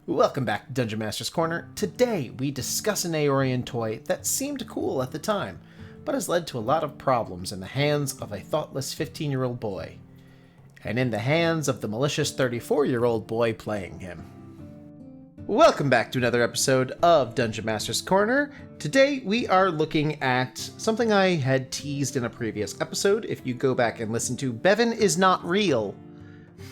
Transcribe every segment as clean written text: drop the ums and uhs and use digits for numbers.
Welcome back to Dungeon Master's Corner. Today we discuss an Aeorian toy that seemed cool at the time, but has led to a lot of problems in the hands of a thoughtless 15-year-old boy, and in the hands of the malicious 34-year-old boy playing him. Welcome back to another episode of Dungeon Master's Corner. Today we are looking at something I had teased in a previous episode. If you go back and listen to Bevan is Not Real,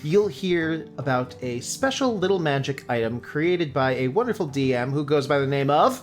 you'll hear about a special little magic item created by a wonderful DM who goes by the name of...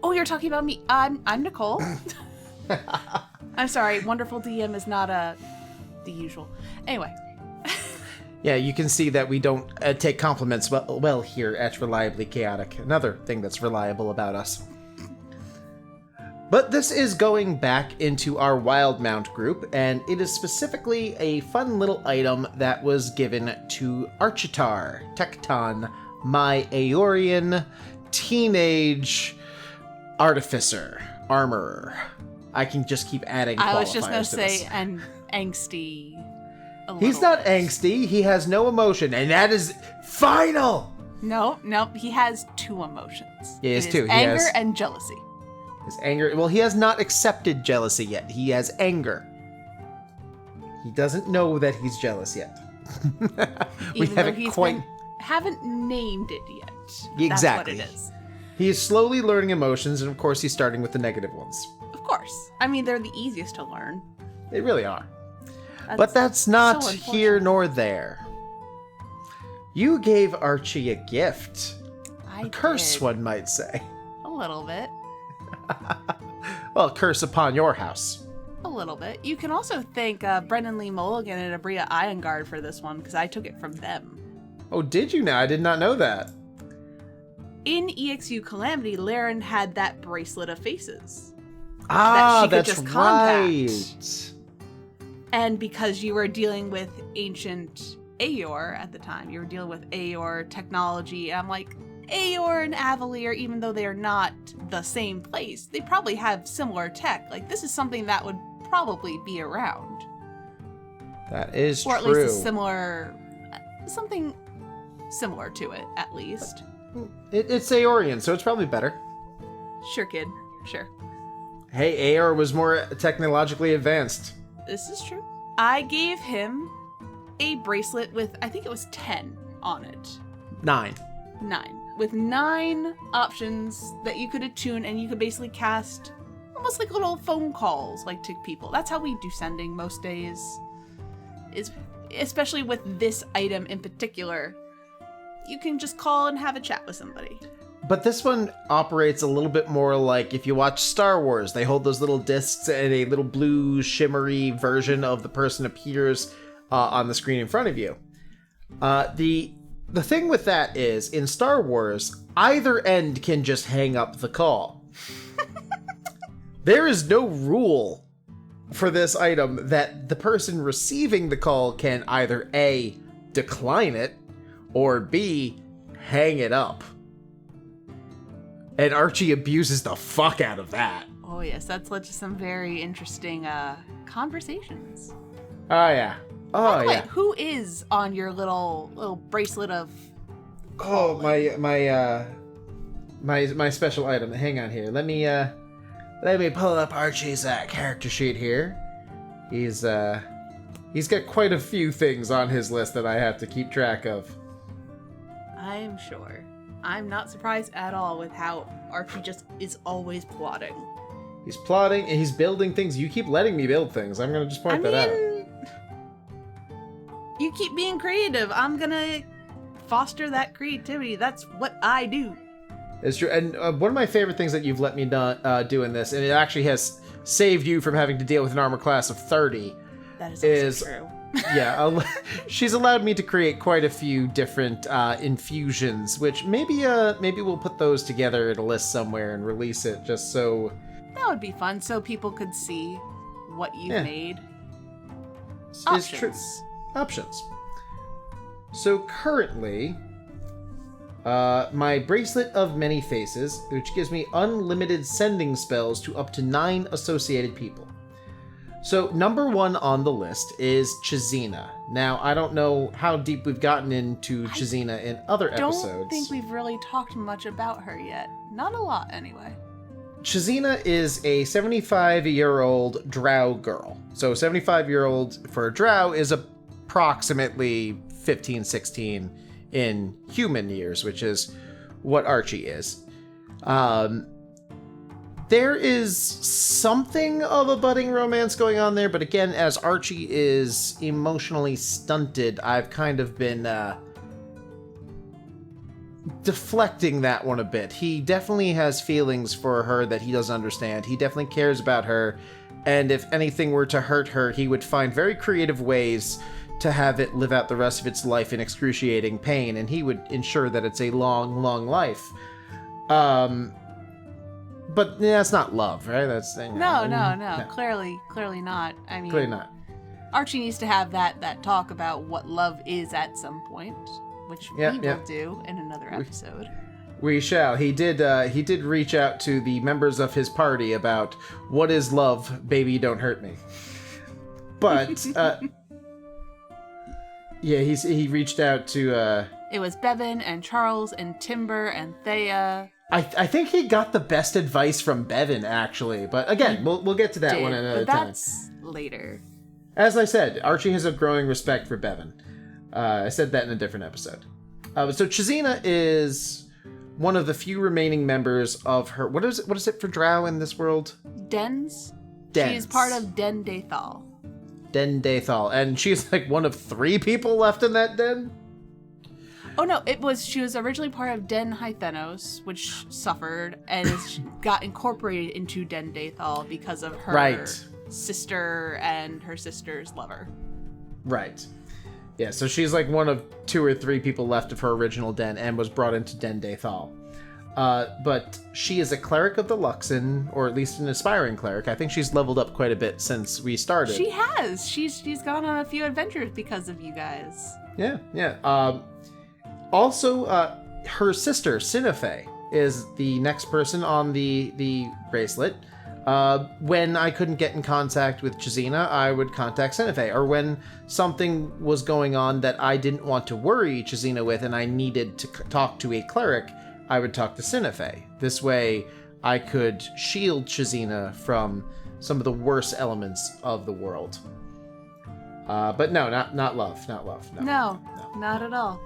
Oh, you're talking about me. I'm Nicole. I'm sorry, wonderful DM is not the usual. Anyway. Yeah, you can see that we don't take compliments well here at Reliably Chaotic. Another thing that's reliable about us. But this is going back into our Wild Mount group, and it is specifically a fun little item that was given to Architar, Tecton, my Aeorian teenage artificer, armorer. I can just keep adding qualifiers. I was just going to say, and angsty. He's not angsty, he has no emotion, and that is final! No, he has two emotions. Yeah, he has two. Anger and jealousy. His anger... Well, he has not accepted jealousy yet. He has anger. He doesn't know that he's jealous yet. Haven't named it yet. Exactly. That's what it is. He is slowly learning emotions, and of course he's starting with the negative ones. Of course. I mean, they're the easiest to learn. They really are. But that's not here nor there. You gave Archie a gift. A curse, one might say. A little bit. Well, curse upon your house. A little bit. You can also thank Brendan Lee Mulligan and Abria Iongard for this one, because I took it from them. Oh, did you now? I did not know that. In EXU Calamity, Laren had that bracelet of faces. Ah, that's right. And because you were dealing with ancient Aeor at the time, you were dealing with Aeor technology, and I'm like, Aeor and Avalier, even though they are not the same place, they probably have similar tech. Like, this is something that would probably be around. That is true. Or at least something similar to it, at least. It's Aeorian, so it's probably better. Sure, kid. Sure. Hey, Aeor was more technologically advanced. This is true. I gave him a bracelet with, I think it was 10 on it. 9. With 9 options that you could attune, and you could basically cast almost like little phone calls, like to people. That's how we do sending most days. Especially with this item in particular. You can just call and have a chat with somebody. But this one operates a little bit more like if you watch Star Wars, they hold those little discs and a little blue shimmery version of the person appears on the screen in front of you. The thing with that is, in Star Wars, either end can just hang up the call. There is no rule for this item that the person receiving the call can either A, decline it, or B, hang it up. And Archie abuses the fuck out of that. Oh yes, that's led to some very interesting conversations. Oh yeah. Oh yeah. Who is on your little bracelet of calling? Oh, my special item. Hang on here. Let me pull up Archie's character sheet here. He's got quite a few things on his list that I have to keep track of. I'm sure. I'm not surprised at all with how Archie just is always plotting. He's plotting and he's building things. You keep letting me build things. I'm going to just point that out. You keep being creative. I'm going to foster that creativity. That's what I do. It's true. And one of my favorite things that you've let me do in this, and it actually has saved you from having to deal with an armor class of 30. That is also true. Yeah, she's allowed me to create quite a few different infusions, which maybe we'll put those together in a list somewhere and release it just so... That would be fun, so people could see what you've made. It's true. Options. So currently, my Bracelet of Many Faces, which gives me unlimited sending spells to up to 9 associated people. So number 1 on the list is Chizina. Now, I don't know how deep we've gotten into Chizina in other episodes. I don't think we've really talked much about her yet. Not a lot, anyway. Chizina is a 75-year-old drow girl. So 75-year-old for a drow is approximately 15, 16 in human years, which is what Archie is. There is something of a budding romance going on there, but again, as Archie is emotionally stunted, I've kind of been deflecting that one a bit. He definitely has feelings for her that he doesn't understand. He definitely cares about her, and if anything were to hurt her, he would find very creative ways to have it live out the rest of its life in excruciating pain, and he would ensure that it's a long, long life. But yeah, that's not love, right? That's No. Clearly not. I mean, clearly not. Archie needs to have that talk about what love is at some point, which we will do in another episode. We shall. He did reach out to the members of his party about what is love, baby, don't hurt me. But he reached out to. It was Bevan and Charles and Timber and Thea. I think he got the best advice from Bevan, actually. But again, we'll get to that one another time. That's later. As I said, Archie has a growing respect for Bevan. I said that in a different episode. So Chizina is one of the few remaining members of her... What is it for drow in this world? Dens? Dens. She is part of Den Dathal. Den Dathal. And she's like one of 3 people left in that den? Oh no, she was originally part of Den Hythenos, which suffered, and got incorporated into Den Dathal because of her sister and her sister's lover. Right. Yeah, so she's like one of 2 or 3 people left of her original den and was brought into Den Dathal. But she is a cleric of the Luxon, or at least an aspiring cleric. I think she's leveled up quite a bit since we started. She has. She's gone on a few adventures because of you guys. Yeah. Also, her sister, Sinofe, is the next person on the bracelet. When I couldn't get in contact with Chizina, I would contact Sinofe. Or when something was going on that I didn't want to worry Chizina with and I needed to talk to a cleric, I would talk to Sinofe. This way, I could shield Chizina from some of the worst elements of the world. But no, not love. Not love. No, not at all.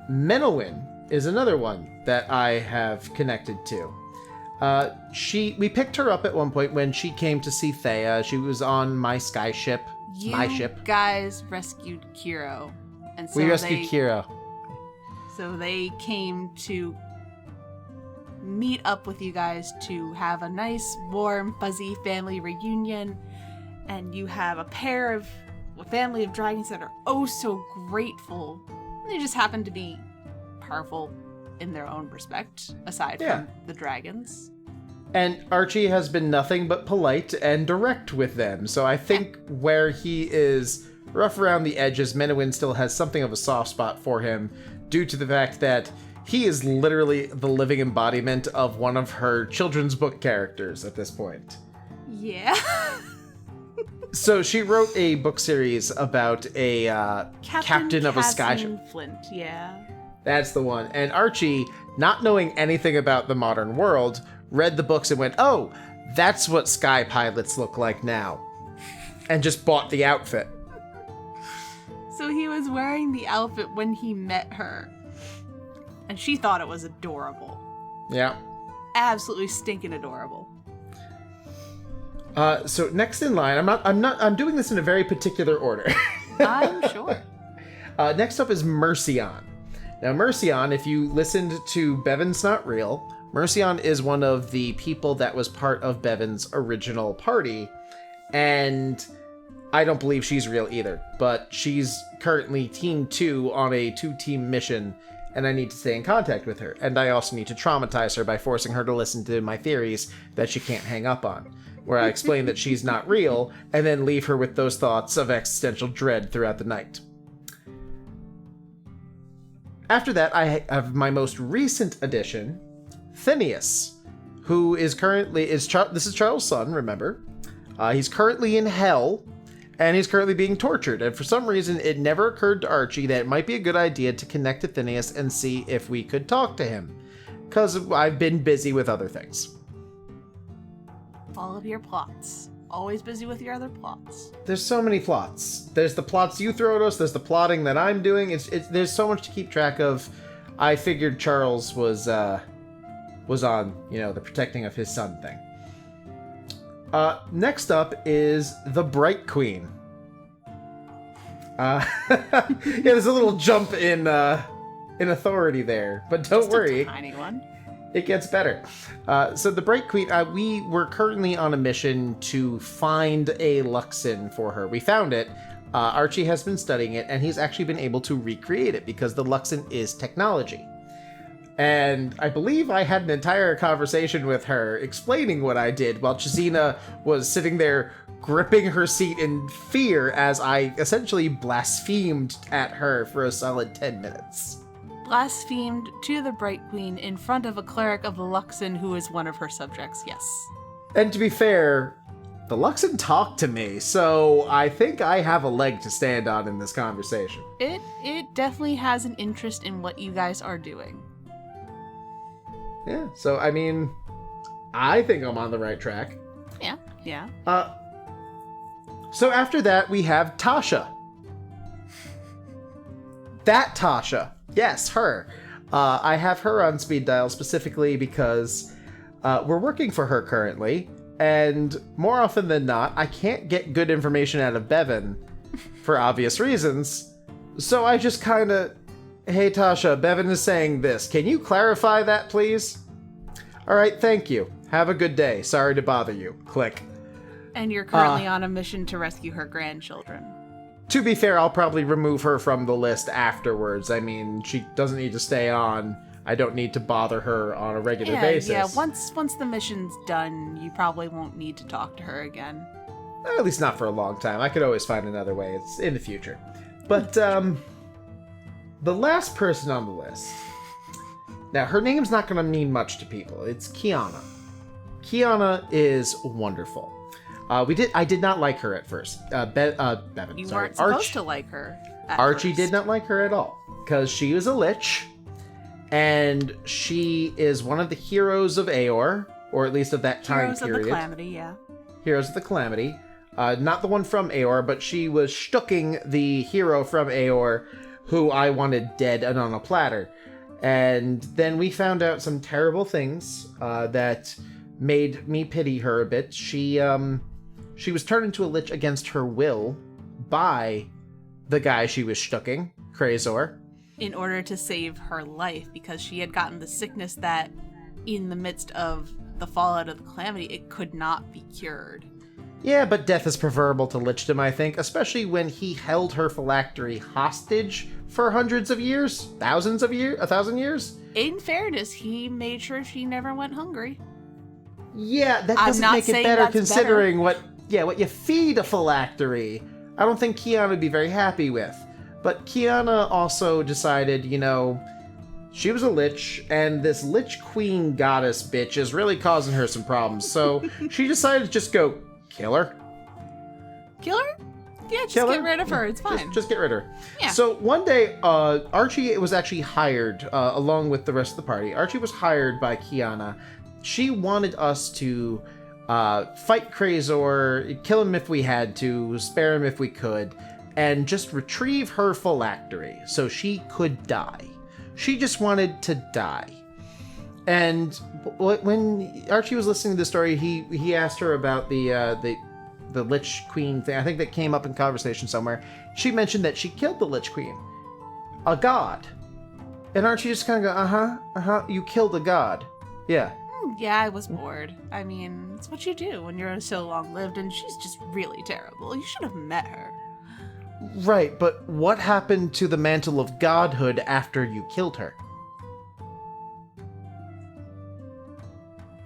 Menowin is another one that I have connected to. We picked her up at one point when she came to see Thea. She was on my sky ship. My ship. You guys rescued Kiro. And so we rescued Kiro. So they came to meet up with you guys to have a nice, warm, fuzzy family reunion. And you have a family of dragons that are oh so grateful. They just happen to be powerful in their own respect, aside from the dragons. And Archie has been nothing but polite and direct with them. So I think where he is rough around the edges, Menowin still has something of a soft spot for him due to the fact that he is literally the living embodiment of one of her children's book characters at this point. Yeah. So she wrote a book series about a captain of a skyship. Flint, yeah. That's the one. And Archie, not knowing anything about the modern world, read the books and went, oh, that's what sky pilots look like now. And just bought the outfit. So he was wearing the outfit when he met her. And she thought it was adorable. Yeah. Absolutely stinking adorable. So next in line, I'm doing this in a very particular order. I'm sure. Next up is Mercion. Now, Mercion, if you listened to Bevan's Not Real, Mercion is one of the people that was part of Bevan's original party, and I don't believe she's real either, but she's currently Team 2 on a 2-team mission, and I need to stay in contact with her, and I also need to traumatize her by forcing her to listen to my theories that she can't hang up on, where I explain that she's not real, and then leave her with those thoughts of existential dread throughout the night. After that, I have my most recent addition, Phineas, who is currently... this is Charles' son, remember? He's currently in hell, and he's currently being tortured. And for some reason, it never occurred to Archie that it might be a good idea to connect to Phineas and see if we could talk to him. Because I've been busy with other things. All of your plots. Always busy with your other plots. There's so many plots. There's the plots you throw at us. There's the plotting that I'm doing. There's so much to keep track of. I figured Charles was on, the protecting of his son thing. Next up is the Bright Queen. There's a little jump in authority there, but don't worry. A tiny one. It gets better. So the Bright Queen, we were currently on a mission to find a Luxon for her. We found it. Archie has been studying it, and he's actually been able to recreate it because the Luxon is technology. And I believe I had an entire conversation with her explaining what I did while Chizina was sitting there gripping her seat in fear as I essentially blasphemed at her for a solid 10 minutes. Blasphemed to the Bright Queen in front of a cleric of the Luxon who is one of her subjects, yes. And to be fair, the Luxon talked to me, so I think I have a leg to stand on in this conversation. It definitely has an interest in what you guys are doing. Yeah, so I mean, I think I'm on the right track. Yeah. So after that, we have Tasha. That Tasha. Yes, her. I have her on speed dial specifically because we're working for her currently, and more often than not, I can't get good information out of Bevan for obvious reasons. So I just kind of, hey Tasha, Bevan is saying this. Can you clarify that, please? All right, thank you. Have a good day. Sorry to bother you. Click. And you're currently on a mission to rescue her grandchildren. To be fair, I'll probably remove her from the list afterwards. I mean, she doesn't need to stay on. I don't need to bother her on a regular basis. Yeah, once the mission's done, you probably won't need to talk to her again. At least not for a long time. I could always find another way. It's in the future. But, the last person on the list... Now, her name's not going to mean much to people. It's Kiana. Kiana is wonderful. I did not like her at first. Bevan, You sorry. weren't supposed to like her at Archie first. did not like her at all. Because she was a lich. And she is one of the heroes of Aeor. Or at least of that time Heroes period. of the Calamity, yeah. Heroes of the Calamity. Not the one from Aeor, but she was shtucking the hero from Aeor who I wanted dead and on a platter. And then we found out some terrible things that made me pity her a bit. She was turned into a lich against her will by the guy she was shtucking, Krazor. In order to save her life, because she had gotten the sickness that, in the midst of the fallout of the Calamity, it could not be cured. Yeah, but death is preferable to lichdom, I think, especially when he held her phylactery hostage for hundreds of years? Thousands of years? 1,000 years? In fairness, he made sure she never went hungry. Yeah, that I'm doesn't not make it saying better that's considering what you feed a phylactery. I don't think Kiana would be very happy with. But Kiana also decided, she was a lich, and this lich queen goddess bitch is really causing her some problems. So she decided to just go kill her. Kill her? Yeah, just Kill her? get rid of her. It's fine. Just get rid of her. Yeah. So one day, Archie was actually hired, along with the rest of the party. Archie was hired by Kiana. She wanted us to fight Krazor, kill him if we had to, spare him if we could, and just retrieve her phylactery so she could die. She just wanted to die. And when Archie was listening to the story, he asked her about the Lich Queen thing. I think that came up in conversation somewhere. She mentioned that she killed the Lich Queen, a god. And Archie just kind of go, you killed a god. Yeah. Yeah, I was bored. I mean, it's what you do when you're so long-lived, and she's just really terrible. You should have met her. Right, but what happened to the mantle of godhood after you killed her?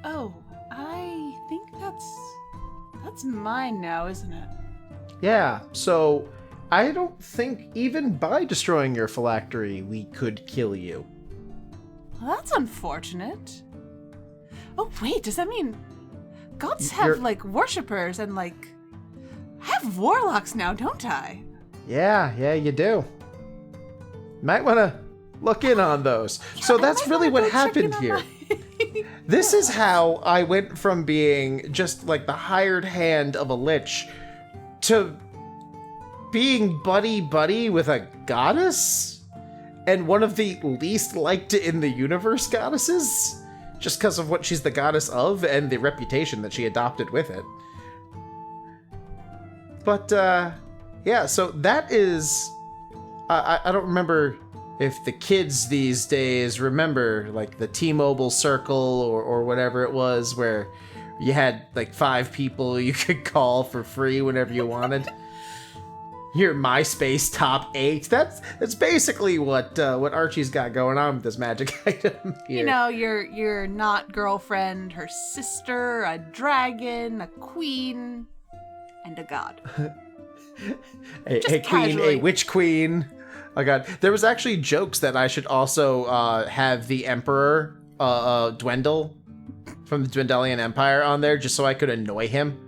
Oh, I think that's mine now, isn't it? Yeah, so I don't think even by destroying your phylactery we could kill you. Well, that's unfortunate. Oh, wait, does that mean Gods have, like, worshippers and, like, I have warlocks now, don't I? Yeah, you do. Might want to look in on those. Yeah, so that's really what happened here. This is how I went from being just like the hired hand of a lich to being buddy with a goddess and one of the least liked in the universe goddesses, just because of what she's the goddess of and the reputation that she adopted with it. But yeah, so that is I don't remember if the kids these days remember like the T-Mobile circle or whatever it was, where you had like 5 people you could call for free whenever you wanted. Your MySpace top 8. That's basically what Archie's got going on with this magic item here. You know, your not girlfriend, her sister, a dragon, a queen, and a god. a queen, a witch queen. Oh god, there was actually jokes that I should also have the Emperor Dwendal from the Dwendalian Empire on there, just so I could annoy him.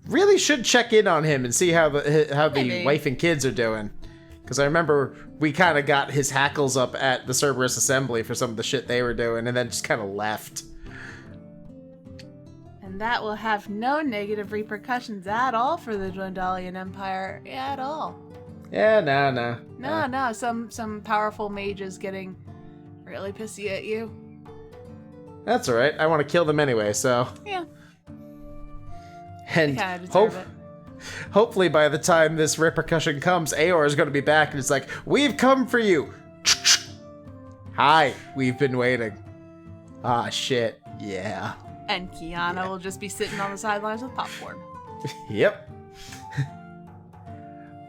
Really should check in on him and see how the wife and kids are doing, because I remember we kind of got his hackles up at the Cerberus Assembly for some of the shit they were doing, and then just kind of left. And that will have no negative repercussions at all for the Dwendalian Empire at all. Yeah, no. No, some powerful mages getting really pissy at you. That's alright. I want to kill them anyway, so. Yeah. And hopefully by the time this repercussion comes, Aor is going to be back and it's like, we've come for you. Hi, we've been waiting. Ah, shit. Yeah. And Kiana will just be sitting on the sidelines with popcorn. Yep.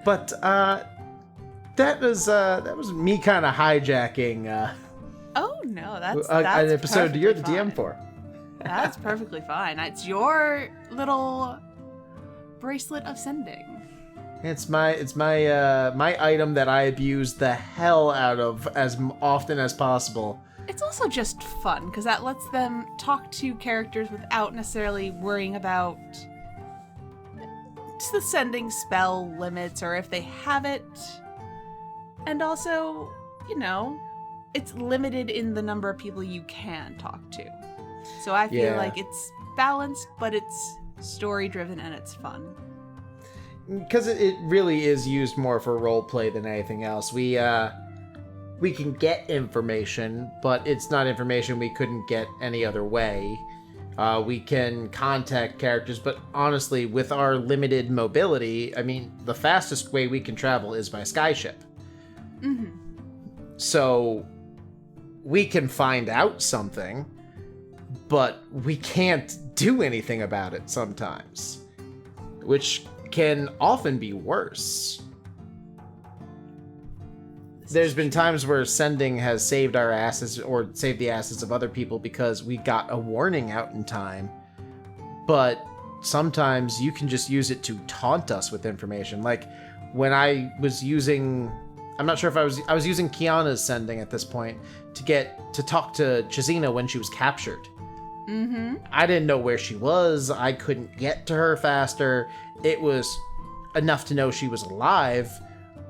But that was me kind of hijacking. Oh no, that's an episode you're the fine. DM for. That's perfectly fine. It's your little bracelet of sending. It's my item that I abuse the hell out of as often as possible. It's also just fun because that lets them talk to characters without necessarily worrying about the sending spell limits or if they have it. And also, you know, it's limited in the number of people you can talk to. So I feel like it's balanced, but it's story driven and it's fun. Because it really is used more for roleplay than anything else. We can get information, but it's not information we couldn't get any other way. We can contact characters, but honestly, with our limited mobility, I mean, the fastest way we can travel is by skyship. Mm-hmm. So we can find out something, but we can't do anything about it sometimes, which can often be worse. There's been times where sending has saved our asses or saved the asses of other people because we got a warning out in time. But sometimes you can just use it to taunt us with information. Like when I was using, I'm not sure if I was using Kiana's sending at this point to talk to Chizina when she was captured. Mm-hmm. I didn't know where she was. I couldn't get to her faster. It was enough to know she was alive.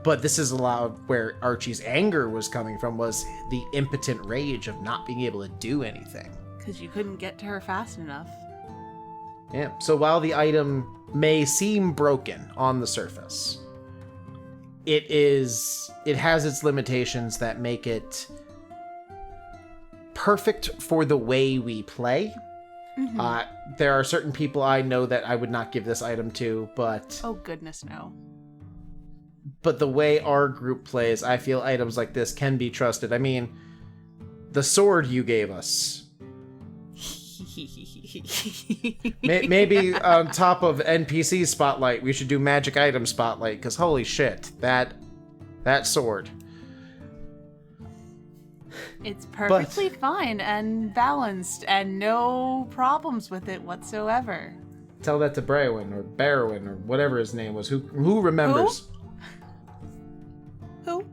But this is a lot where Archie's anger was coming from, was the impotent rage of not being able to do anything. Because you couldn't get to her fast enough. Yeah, so while the item may seem broken on the surface, it has its limitations that make it perfect for the way we play. Mm-hmm. There are certain people I know that I would not give this item to, but... Oh, goodness, no. But the way our group plays, I feel items like this can be trusted. I mean, the sword you gave us. Maybe on top of NPC Spotlight, we should do Magic Item Spotlight, because holy shit, that sword. It's perfectly fine and balanced and no problems with it whatsoever. Tell that to Bryan or Barwin or whatever his name was. Who remembers? Who?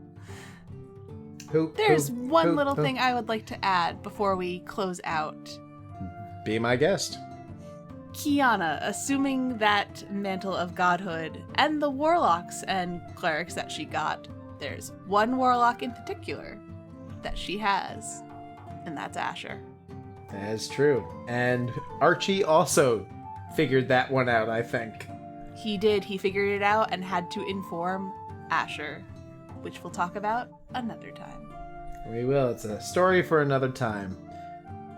There's one little thing I would like to add before we close out. Be my guest. Kiana, assuming that mantle of godhood, and the warlocks and clerics that she got, there's one warlock in particular that she has, and that's Asher. That is true. And Archie also figured that one out, I think. He did. He figured it out and had to inform Asher, which we'll talk about another time. We will. It's a story for another time.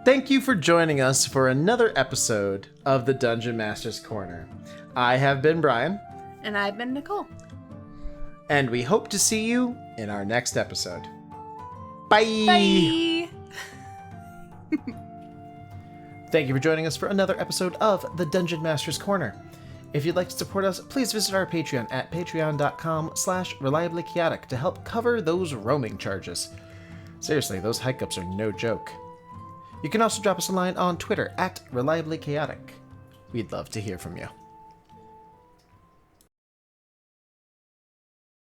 Thank you for joining us for another episode of the Dungeon Master's Corner. I have been Bryan. And I've been Nicole. And we hope to see you in our next episode. Bye! Bye! Thank you for joining us for another episode of the Dungeon Master's Corner. If you'd like to support us, please visit our Patreon at patreon.com/Reliably Chaotic to help cover those roaming charges. Seriously, those hike-ups are no joke. You can also drop us a line on Twitter at Reliably Chaotic. We'd love to hear from you.